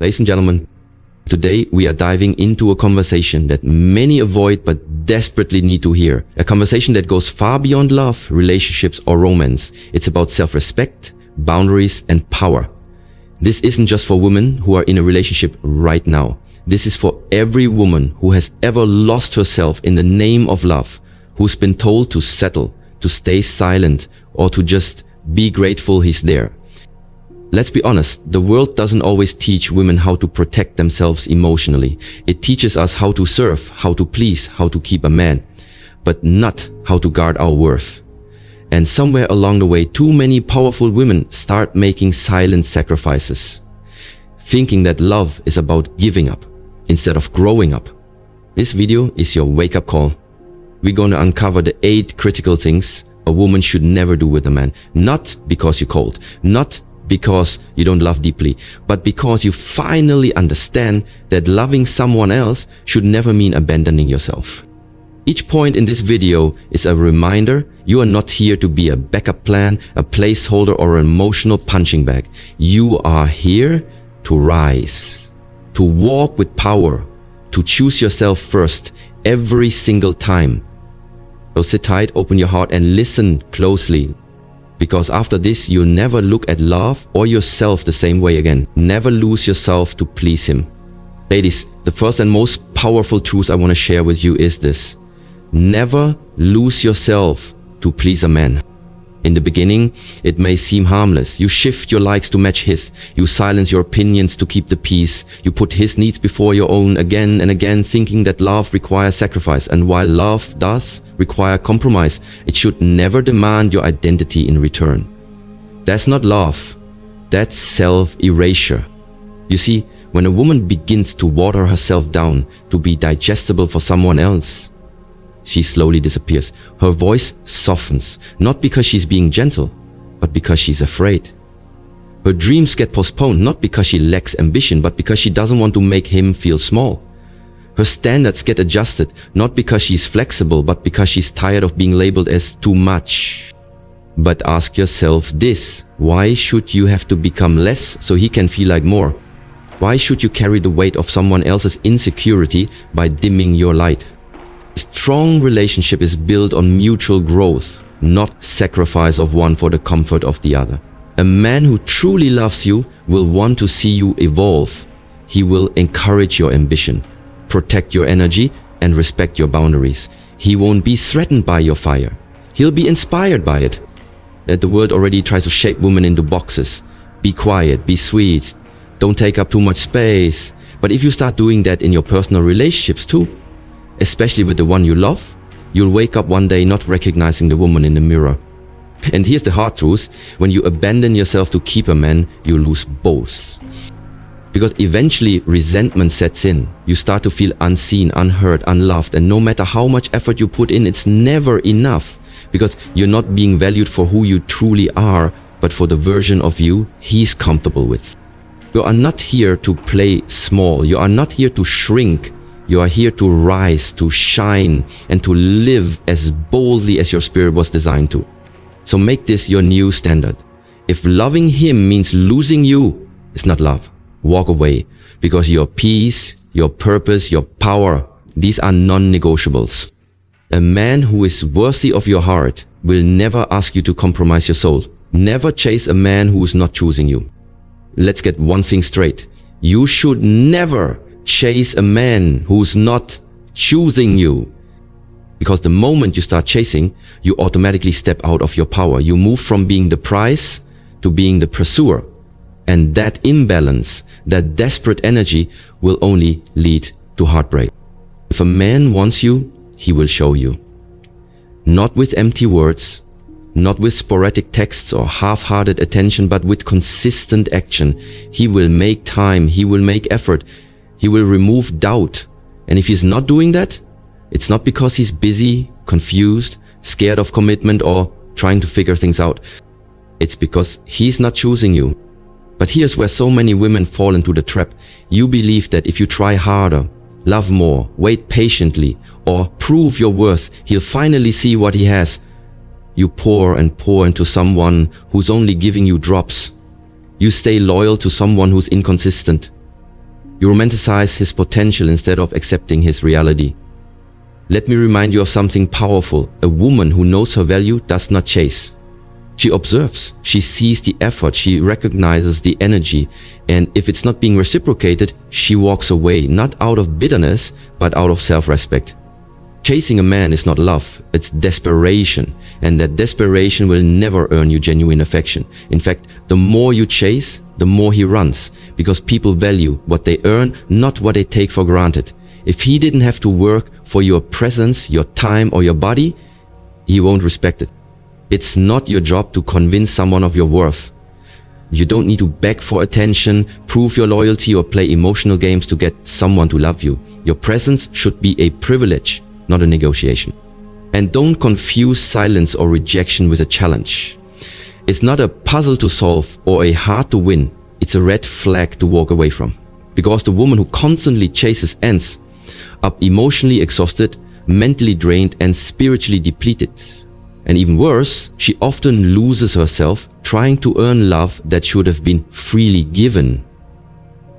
Ladies and gentlemen, today we are diving into a conversation that many avoid but desperately need to hear. A conversation that goes far beyond love, relationships, or romance. It's about self-respect, boundaries, and power. This isn't just for women who are in a relationship right now. This is for every woman who has ever lost herself in the name of love, who's been told to settle, to stay silent, or to just be grateful he's there. Let's be honest, the world doesn't always teach women how to protect themselves emotionally. It teaches us how to serve, how to please, how to keep a man, but not how to guard our worth. And somewhere along the way, too many powerful women start making silent sacrifices, thinking that love is about giving up instead of growing up. This video is your wake-up call. We're going to uncover the 8 critical things a woman should never do with a man. Not because you're cold, not because you don't love deeply, but because you finally understand that loving someone else should never mean abandoning yourself. Each point in this video is a reminder you are not here to be a backup plan, a placeholder, or an emotional punching bag. You are here to rise, to walk with power, to choose yourself first every single time. So sit tight, open your heart, and listen closely. Because after this, you'll never look at love or yourself the same way again. Never lose yourself to please him. Ladies, the first and most powerful truth I want to share with you is this. Never lose yourself to please a man. In the beginning, it may seem harmless. You shift your likes to match his. You silence your opinions to keep the peace. You put his needs before your own again and again, thinking that love requires sacrifice. And while love does require compromise, it should never demand your identity in return. That's not love. That's self-erasure. You see, when a woman begins to water herself down to be digestible for someone else, she slowly disappears. Her voice softens, not because she's being gentle, but because she's afraid. Her dreams get postponed, not because she lacks ambition, but because she doesn't want to make him feel small. Her standards get adjusted, not because she's flexible, but because she's tired of being labeled as too much. But ask yourself this: why should you have to become less so he can feel like more? Why should you carry the weight of someone else's insecurity by dimming your light? A strong relationship is built on mutual growth, not sacrifice of one for the comfort of the other. A man who truly loves you will want to see you evolve. He will encourage your ambition, protect your energy, and respect your boundaries. He won't be threatened by your fire. He'll be inspired by it. The world already tries to shape women into boxes. Be quiet, be sweet, don't take up too much space. But if you start doing that in your personal relationships too, especially with the one you love, you'll wake up one day not recognizing the woman in the mirror. And here's the hard truth: when you abandon yourself to keep a man, you lose both. Because eventually resentment sets in. You start to feel unseen, unheard, unloved, and no matter how much effort you put in, it's never enough. Because you're not being valued for who you truly are, but for the version of you he's comfortable with. You are not here to play small. You are not here to shrink. You are here to rise, to shine, and to live as boldly as your spirit was designed to. So make this your new standard. If loving him means losing you, it's not love. Walk away, because your peace, your purpose, your power, these are non-negotiables. A man who is worthy of your heart will never ask you to compromise your soul. Never chase a man who is not choosing you. Let's get one thing straight. You should never chase a man who's not choosing you. Because the moment you start chasing, you automatically step out of your power. You move from being the prize to being the pursuer. And that imbalance, that desperate energy will only lead to heartbreak. If a man wants you, he will show you. Not with empty words, not with sporadic texts or half-hearted attention, but with consistent action. He will make time, he will make effort, he will remove doubt. And if he's not doing that, it's not because he's busy, confused, scared of commitment, or trying to figure things out. It's because he's not choosing you. But here's where so many women fall into the trap. You believe that if you try harder, love more, wait patiently, or prove your worth, he'll finally see what he has. You pour and pour into someone who's only giving you drops. You stay loyal to someone who's inconsistent. You romanticize his potential instead of accepting his reality. Let me remind you of something powerful. A woman who knows her value does not chase. She observes, she sees the effort, she recognizes the energy, and if it's not being reciprocated, she walks away, not out of bitterness, but out of self-respect. Chasing a man is not love, it's desperation, and that desperation will never earn you genuine affection. In fact, the more you chase, the more he runs, because people value what they earn, not what they take for granted. If he didn't have to work for your presence, your time, or your body, he won't respect it. It's not your job to convince someone of your worth. You don't need to beg for attention, prove your loyalty, or play emotional games to get someone to love you. Your presence should be a privilege, not a negotiation. And don't confuse silence or rejection with a challenge. It's not a puzzle to solve or a heart to win. It's a red flag to walk away from. Because the woman who constantly chases ends up emotionally exhausted, mentally drained, and spiritually depleted. And even worse, she often loses herself trying to earn love that should have been freely given.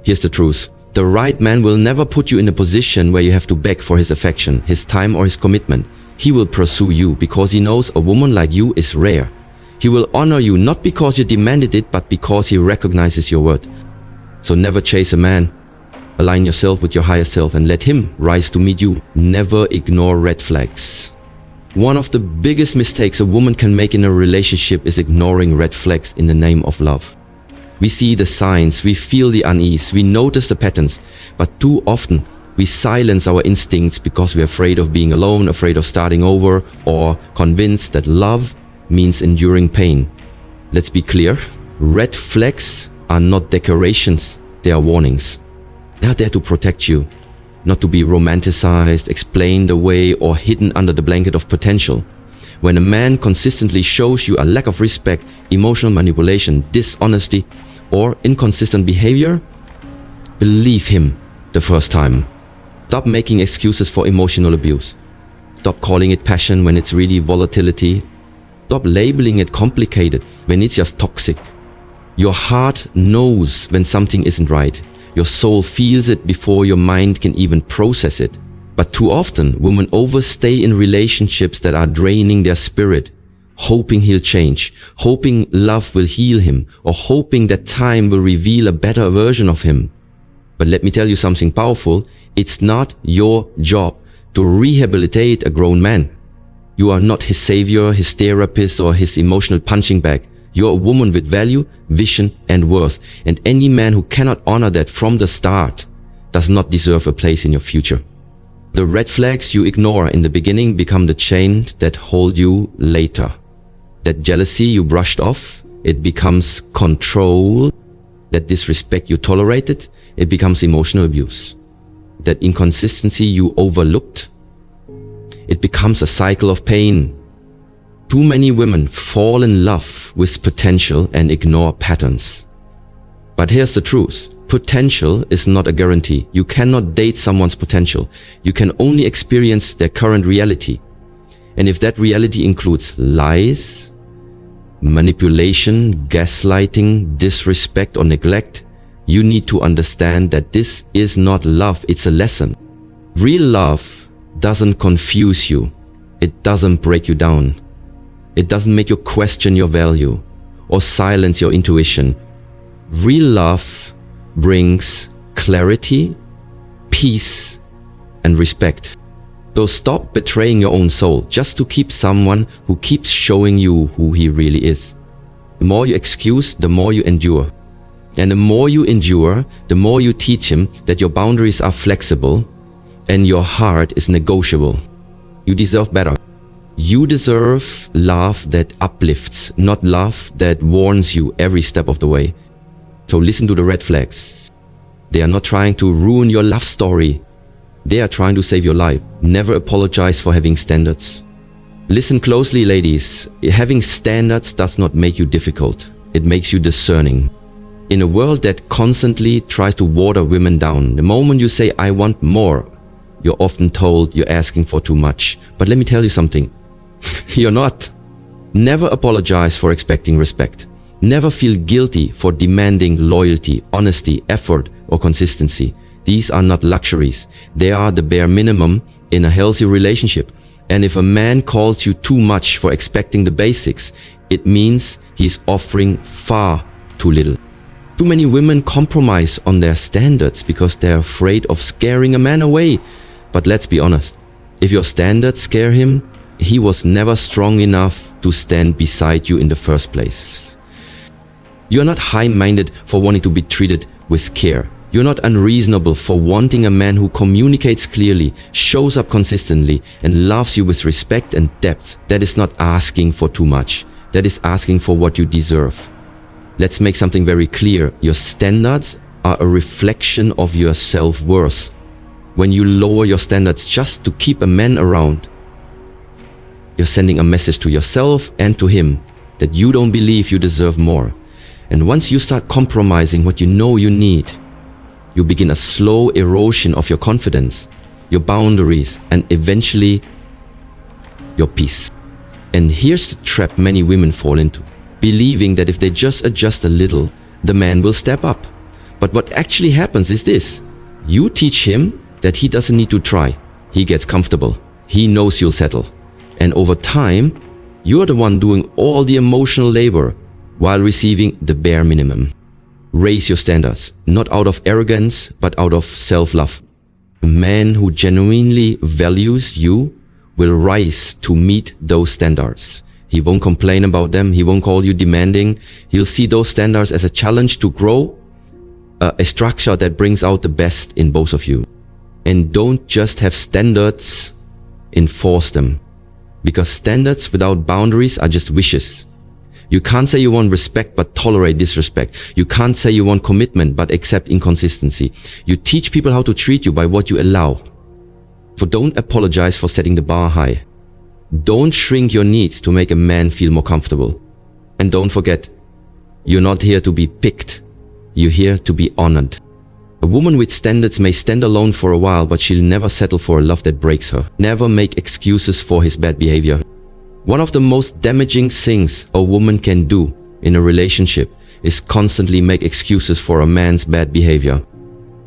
Here's the truth. The right man will never put you in a position where you have to beg for his affection, his time, or his commitment. He will pursue you because he knows a woman like you is rare. He will honor you not because you demanded it, but because he recognizes your worth. So never chase a man. Align yourself with your higher self and let him rise to meet you. Never ignore red flags. One of the biggest mistakes a woman can make in a relationship is ignoring red flags in the name of love. We see the signs, we feel the unease, we notice the patterns, but too often we silence our instincts because we're afraid of being alone, afraid of starting over, or convinced that love means enduring pain. Let's be clear, red flags are not decorations, they are warnings. They are there to protect you, not to be romanticized, explained away, or hidden under the blanket of potential. When a man consistently shows you a lack of respect, emotional manipulation, dishonesty, or inconsistent behavior, believe him the first time. Stop making excuses for emotional abuse. Stop calling it passion when it's really volatility. Stop labeling it complicated when it's just toxic. Your heart knows when something isn't right. Your soul feels it before your mind can even process it. But too often, women overstay in relationships that are draining their spirit, hoping he'll change, hoping love will heal him, or hoping that time will reveal a better version of him. But let me tell you something powerful. It's not your job to rehabilitate a grown man. You are not his savior, his therapist, or his emotional punching bag. You're a woman with value, vision, and worth. And any man who cannot honor that from the start does not deserve a place in your future. The red flags you ignore in the beginning become the chain that hold you later. That jealousy you brushed off, it becomes control. That disrespect you tolerated, it becomes emotional abuse. That inconsistency you overlooked, it becomes a cycle of pain. Too many women fall in love with potential and ignore patterns. But here's the truth. Potential is not a guarantee. You cannot date someone's potential. You can only experience their current reality. And if that reality includes lies, manipulation, gaslighting, disrespect, or neglect, you need to understand that this is not love, it's a lesson. Real love doesn't confuse you. It doesn't break you down. It doesn't make you question your value or silence your intuition. Real love brings clarity, peace, and respect. So stop betraying your own soul just to keep someone who keeps showing you who he really is. The more you excuse, the more you endure. And the more you endure, the more you teach him that your boundaries are flexible and your heart is negotiable. You deserve better. You deserve love that uplifts, not love that warns you every step of the way. So listen to the red flags. They are not trying to ruin your love story. They are trying to save your life. Never apologize for having standards. Listen closely, ladies. Having standards does not make you difficult. It makes you discerning. In a world that constantly tries to water women down, the moment you say, I want more, you're often told you're asking for too much. But let me tell you something. You're not. Never apologize for expecting respect. Never feel guilty for demanding loyalty, honesty, effort, or consistency. These are not luxuries. They are the bare minimum in a healthy relationship. And if a man calls you too much for expecting the basics, it means he's offering far too little. Too many women compromise on their standards because they're afraid of scaring a man away. But let's be honest, if your standards scare him, he was never strong enough to stand beside you in the first place. You're not high-minded for wanting to be treated with care. You're not unreasonable for wanting a man who communicates clearly, shows up consistently, and loves you with respect and depth. That is not asking for too much. That is asking for what you deserve. Let's make something very clear. Your standards are a reflection of your self-worth. When you lower your standards just to keep a man around, you're sending a message to yourself and to him that you don't believe you deserve more. And once you start compromising what you know you need, you begin a slow erosion of your confidence, your boundaries, and eventually your peace. And here's the trap many women fall into, believing that if they just adjust a little, the man will step up. But what actually happens is this: you teach him that he doesn't need to try. He gets comfortable. He knows you'll settle. And over time, you're the one doing all the emotional labor while receiving the bare minimum. Raise your standards, not out of arrogance, but out of self-love. A man who genuinely values you will rise to meet those standards. He won't complain about them. He won't call you demanding. He'll see those standards as a challenge to grow, a structure that brings out the best in both of you. And don't just have standards, enforce them. Because standards without boundaries are just wishes. You can't say you want respect but tolerate disrespect. You can't say you want commitment but accept inconsistency. You teach people how to treat you by what you allow. So don't apologize for setting the bar high. Don't shrink your needs to make a man feel more comfortable. And don't forget, you're not here to be picked. You're here to be honored. A woman with standards may stand alone for a while, but she'll never settle for a love that breaks her. Never make excuses for his bad behavior. One of the most damaging things a woman can do in a relationship is constantly make excuses for a man's bad behavior,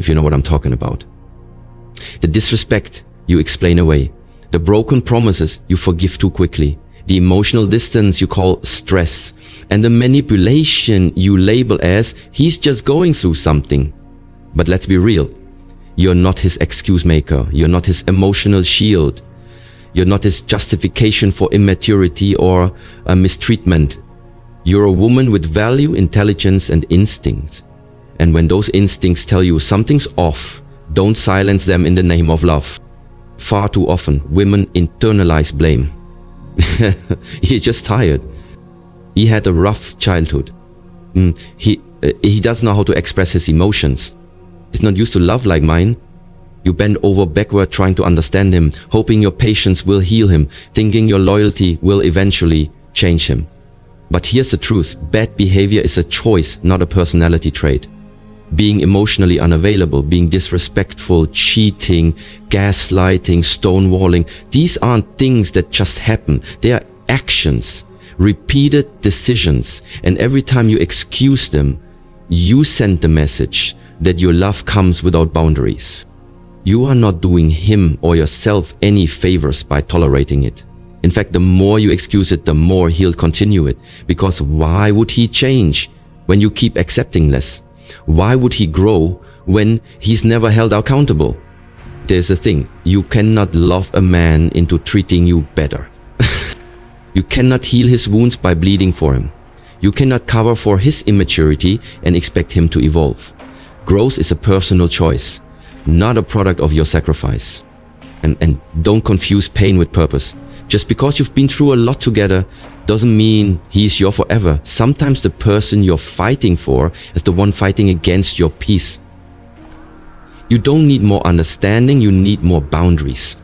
if you know what I'm talking about. The disrespect you explain away. The broken promises you forgive too quickly. The emotional distance you call stress. And the manipulation you label as he's just going through something. But let's be real. You're not his excuse maker. You're not his emotional shield. You're not his justification for immaturity or a mistreatment. You're a woman with value, intelligence, and instincts. And when those instincts tell you something's off, don't silence them in the name of love. Far too often, women internalize blame. He's just tired. He had a rough childhood. He doesn't know how to express his emotions. He's not used to love like mine. You bend over backward trying to understand him, hoping your patience will heal him, thinking your loyalty will eventually change him. But here's the truth. Bad behavior is a choice, not a personality trait. Being emotionally unavailable, being disrespectful, cheating, gaslighting, stonewalling, these aren't things that just happen. They are actions, repeated decisions. And every time you excuse them, you send the message that your love comes without boundaries. You are not doing him or yourself any favors by tolerating it. In fact, the more you excuse it, the more he'll continue it. Because why would he change when you keep accepting less? Why would he grow when he's never held accountable? There's a thing. You cannot love a man into treating you better. You cannot heal his wounds by bleeding for him. You cannot cover for his immaturity and expect him to evolve. Growth is a personal choice, not a product of your sacrifice. And don't confuse pain with purpose. Just because you've been through a lot together doesn't mean he's your forever. Sometimes the person you're fighting for is the one fighting against your peace. You don't need more understanding, you need more boundaries.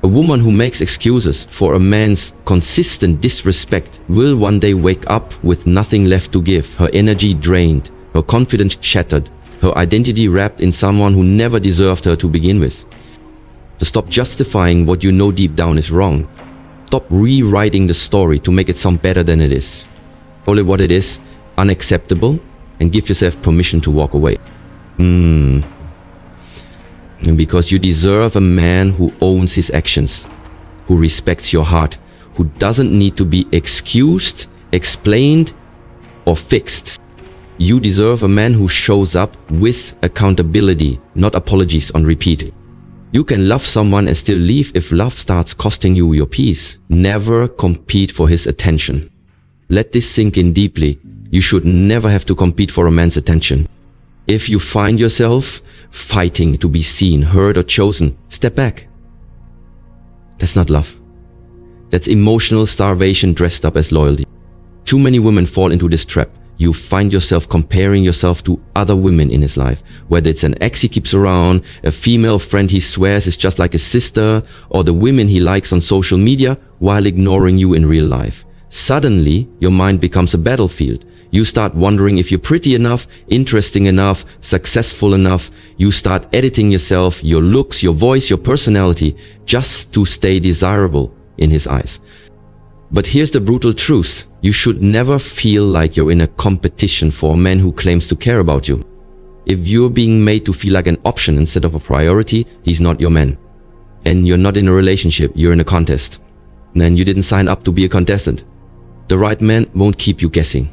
A woman who makes excuses for a man's consistent disrespect will one day wake up with nothing left to give, her energy drained, her confidence shattered, her identity wrapped in someone who never deserved her to begin with. So stop justifying what you know deep down is wrong. Stop rewriting the story to make it sound better than it is. Call it what it is unacceptable, and give yourself permission to walk away. And because you deserve a man who owns his actions, who respects your heart, who doesn't need to be excused, explained, or fixed. You deserve a man who shows up with accountability, not apologies on repeat. You can love someone and still leave if love starts costing you your peace. Never compete for his attention. Let this sink in deeply. You should never have to compete for a man's attention. If you find yourself fighting to be seen, heard, or chosen, step back. That's not love. That's emotional starvation dressed up as loyalty. Too many women fall into this trap. You find yourself comparing yourself to other women in his life, whether it's an ex he keeps around, a female friend he swears is just like a sister, or the women he likes on social media while ignoring you in real life. Suddenly, your mind becomes a battlefield. You start wondering if you're pretty enough, interesting enough, successful enough. You start editing yourself, your looks, your voice, your personality, just to stay desirable in his eyes. But here's the brutal truth. You should never feel like you're in a competition for a man who claims to care about you. If you're being made to feel like an option instead of a priority, he's not your man. And you're not in a relationship, you're in a contest. And you didn't sign up to be a contestant. The right man won't keep you guessing.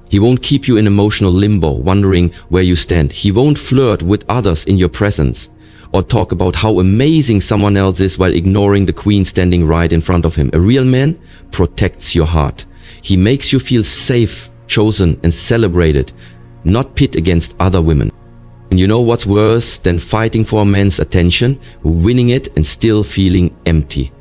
He won't keep you in emotional limbo, wondering where you stand. He won't flirt with others in your presence, or talk about how amazing someone else is while ignoring the queen standing right in front of him. A real man protects your heart. He makes you feel safe, chosen, and celebrated, not pit against other women. And you know what's worse than fighting for a man's attention, winning it and still feeling empty?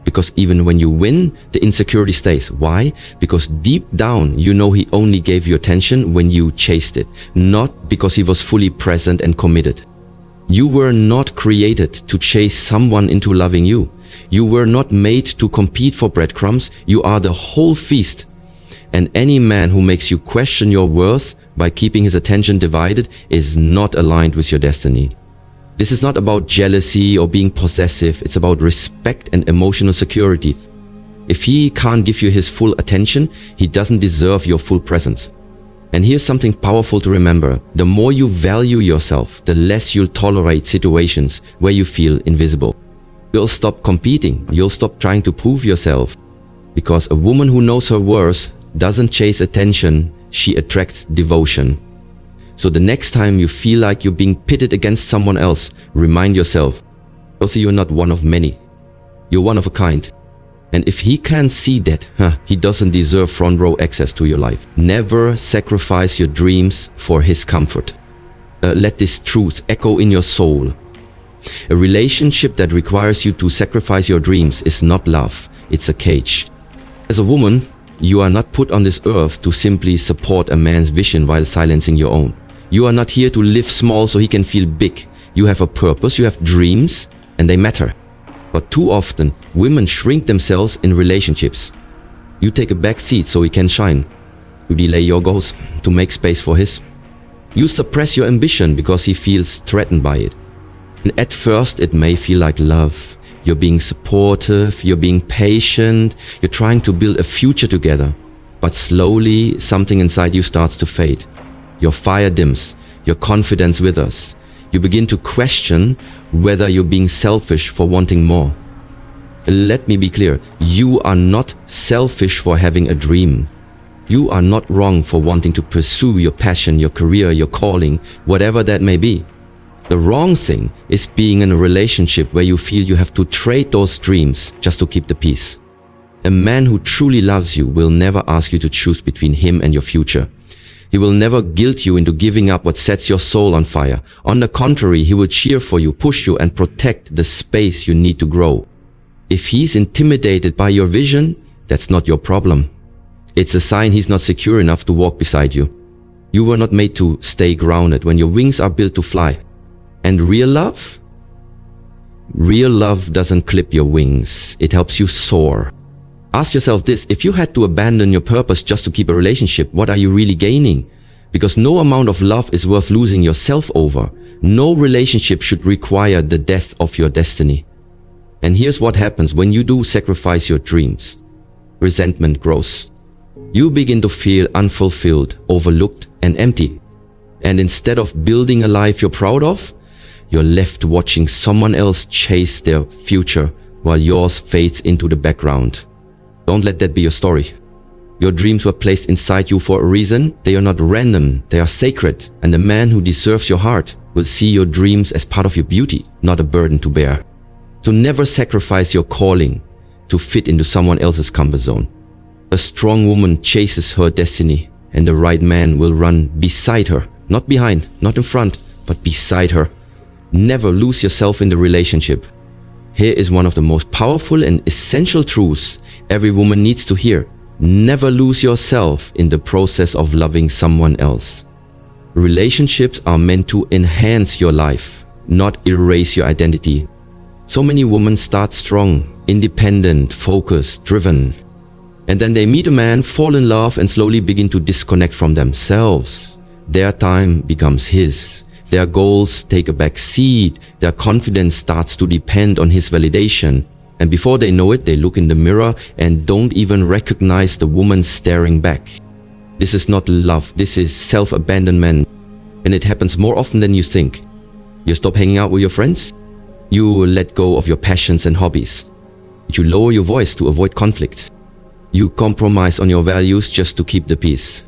Because even when you win, the insecurity stays. Why? Because deep down, you know he only gave you attention when you chased it, not because he was fully present and committed. You were not created to chase someone into loving you. You were not made to compete for breadcrumbs. You are the whole feast. And any man who makes you question your worth by keeping his attention divided is not aligned with your destiny. This is not about jealousy or being possessive. It's about respect and emotional security. If he can't give you his full attention, he doesn't deserve your full presence. And here's something powerful to remember. The more you value yourself, the less you'll tolerate situations where you feel invisible. You'll stop competing. You'll stop trying to prove yourself. Because a woman who knows her worth doesn't chase attention, she attracts devotion. So the next time you feel like you're being pitted against someone else, remind yourself, also you're not one of many. You're one of a kind. And if he can't see that, he doesn't deserve front row access to your life. Never sacrifice your dreams for his comfort. Let this truth echo in your soul. A relationship that requires you to sacrifice your dreams is not love, it's a cage. As a woman, you are not put on this earth to simply support a man's vision while silencing your own. You are not here to live small so he can feel big. You have a purpose, you have dreams, and they matter. But too often, women shrink themselves in relationships. You take a back seat so he can shine. You delay your goals to make space for his. You suppress your ambition because he feels threatened by it. And at first, it may feel like love. You're being supportive, you're being patient, you're trying to build a future together. But slowly, something inside you starts to fade. Your fire dims, your confidence withers. You begin to question whether you're being selfish for wanting more. Let me be clear, you are not selfish for having a dream. You are not wrong for wanting to pursue your passion, your career, your calling, whatever that may be. The wrong thing is being in a relationship where you feel you have to trade those dreams just to keep the peace. A man who truly loves you will never ask you to choose between him and your future. He will never guilt you into giving up what sets your soul on fire. On the contrary, he will cheer for you, push you, and protect the space you need to grow. If he's intimidated by your vision, that's not your problem. It's a sign he's not secure enough to walk beside you. You were not made to stay grounded when your wings are built to fly. And real love? Real love doesn't clip your wings. It helps you soar. Ask yourself this, if you had to abandon your purpose just to keep a relationship, what are you really gaining? Because no amount of love is worth losing yourself over. No relationship should require the death of your destiny. And here's what happens when you do sacrifice your dreams. Resentment grows. You begin to feel unfulfilled, overlooked, and empty. And instead of building a life you're proud of, you're left watching someone else chase their future while yours fades into the background. Don't let that be your story. Your dreams were placed inside you for a reason. They are not random, they are sacred. And the man who deserves your heart will see your dreams as part of your beauty, not a burden to bear. So never sacrifice your calling to fit into someone else's comfort zone. A strong woman chases her destiny, and the right man will run beside her, not behind, not in front, but beside her. Never lose yourself in the relationship. Here is one of the most powerful and essential truths every woman needs to hear. Never lose yourself in the process of loving someone else. Relationships are meant to enhance your life, not erase your identity. So many women start strong, independent, focused, driven. And then they meet a man, fall in love, and slowly begin to disconnect from themselves. Their time becomes his. Their goals take a back seat. Their confidence starts to depend on his validation. And before they know it, they look in the mirror and don't even recognize the woman staring back. This is not love, this is self-abandonment. And it happens more often than you think. You stop hanging out with your friends. You let go of your passions and hobbies. You lower your voice to avoid conflict. You compromise on your values just to keep the peace.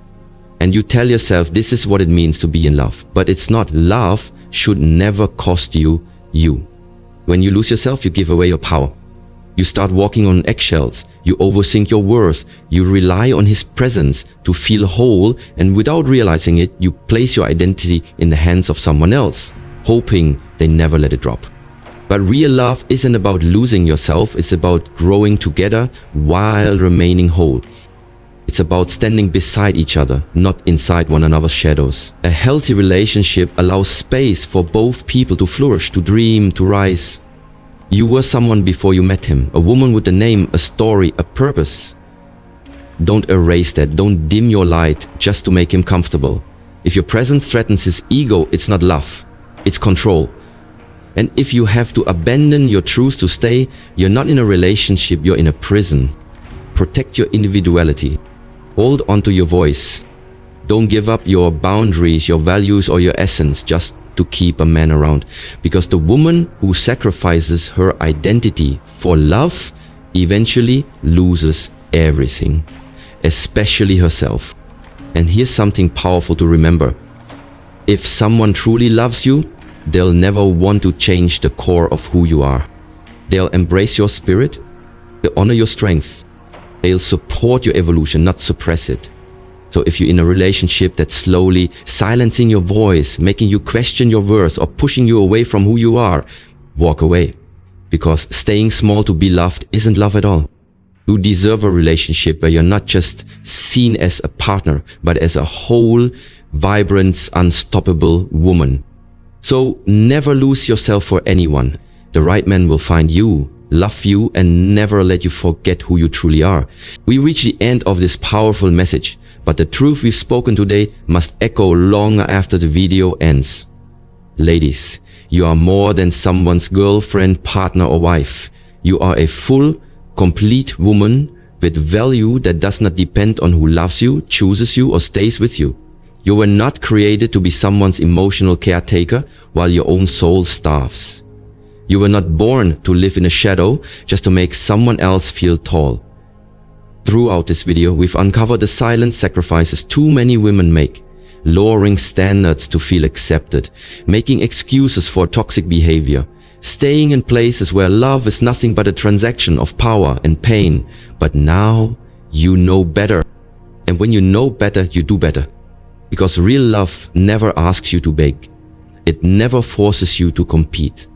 And you tell yourself this is what it means to be in love. But it's not. Love should never cost you you. When you lose yourself, you give away your power. You start walking on eggshells. You overthink your worth. You rely on his presence to feel whole, and without realizing it, you place your identity in the hands of someone else, hoping they never let it drop. But real love isn't about losing yourself, it's about growing together while remaining whole. It's about standing beside each other, not inside one another's shadows. A healthy relationship allows space for both people to flourish, to dream, to rise. You were someone before you met him, a woman with a name, a story, a purpose. Don't erase that, don't dim your light just to make him comfortable. If your presence threatens his ego, it's not love, it's control. And if you have to abandon your truth to stay, you're not in a relationship, you're in a prison. Protect your individuality. Hold on to your voice. Don't give up your boundaries, your values, or your essence just to keep a man around. Because the woman who sacrifices her identity for love eventually loses everything, especially herself. And here's something powerful to remember. If someone truly loves you, they'll never want to change the core of who you are. They'll embrace your spirit, they'll honor your strength, they'll support your evolution, not suppress it. So if you're in a relationship that's slowly silencing your voice, making you question your worth, or pushing you away from who you are, walk away. Because staying small to be loved isn't love at all. You deserve a relationship where you're not just seen as a partner, but as a whole, vibrant, unstoppable woman. So never lose yourself for anyone. The right man will find you, love you, and never let you forget who you truly are. We reach the end of this powerful message, but the truth we've spoken today must echo long after the video ends. Ladies, you are more than someone's girlfriend, partner, or wife. You are a full, complete woman with value that does not depend on who loves you, chooses you, or stays with you. You were not created to be someone's emotional caretaker while your own soul starves. You were not born to live in a shadow just to make someone else feel tall. Throughout this video, we've uncovered the silent sacrifices too many women make, lowering standards to feel accepted, making excuses for toxic behavior, staying in places where love is nothing but a transaction of power and pain. But now you know better. And when you know better, you do better. Because real love never asks you to beg. It never forces you to compete.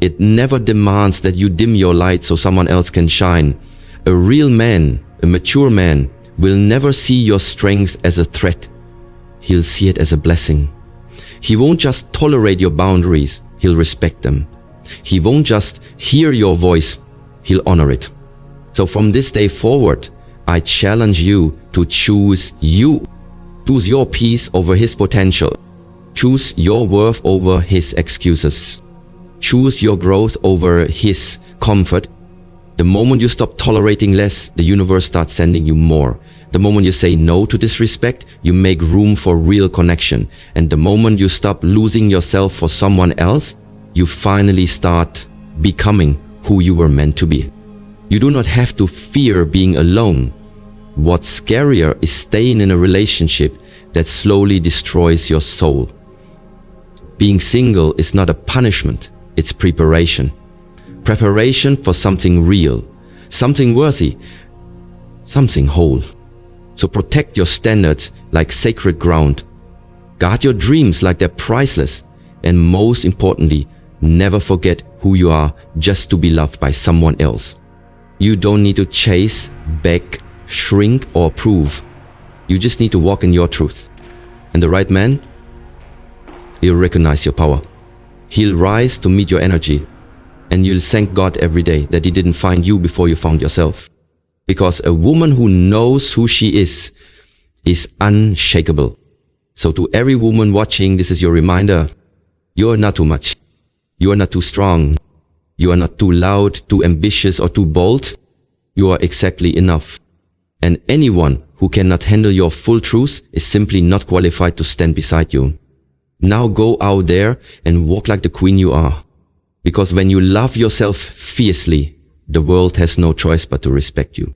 It never demands that you dim your light so someone else can shine. A real man, a mature man, will never see your strength as a threat. He'll see it as a blessing. He won't just tolerate your boundaries, he'll respect them. He won't just hear your voice, he'll honor it. So from this day forward, I challenge you to choose you. Choose your peace over his potential. Choose your worth over his excuses. Choose your growth over his comfort. The moment you stop tolerating less, the universe starts sending you more. The moment you say no to disrespect, you make room for real connection. And the moment you stop losing yourself for someone else, you finally start becoming who you were meant to be. You do not have to fear being alone. What's scarier is staying in a relationship that slowly destroys your soul. Being single is not a punishment, it's preparation. Preparation for something real, something worthy, something whole. So protect your standards like sacred ground. Guard your dreams like they're priceless. And most importantly, never forget who you are just to be loved by someone else. You don't need to chase, beg, shrink, or prove. You just need to walk in your truth. And the right man, he'll recognize your power. He'll rise to meet your energy. And you'll thank God every day that he didn't find you before you found yourself. Because a woman who knows who she is unshakable. So to every woman watching, this is your reminder. You are not too much. You are not too strong. You are not too loud, too ambitious, or too bold. You are exactly enough. And anyone who cannot handle your full truth is simply not qualified to stand beside you. Now go out there and walk like the queen you are. Because when you love yourself fiercely, the world has no choice but to respect you.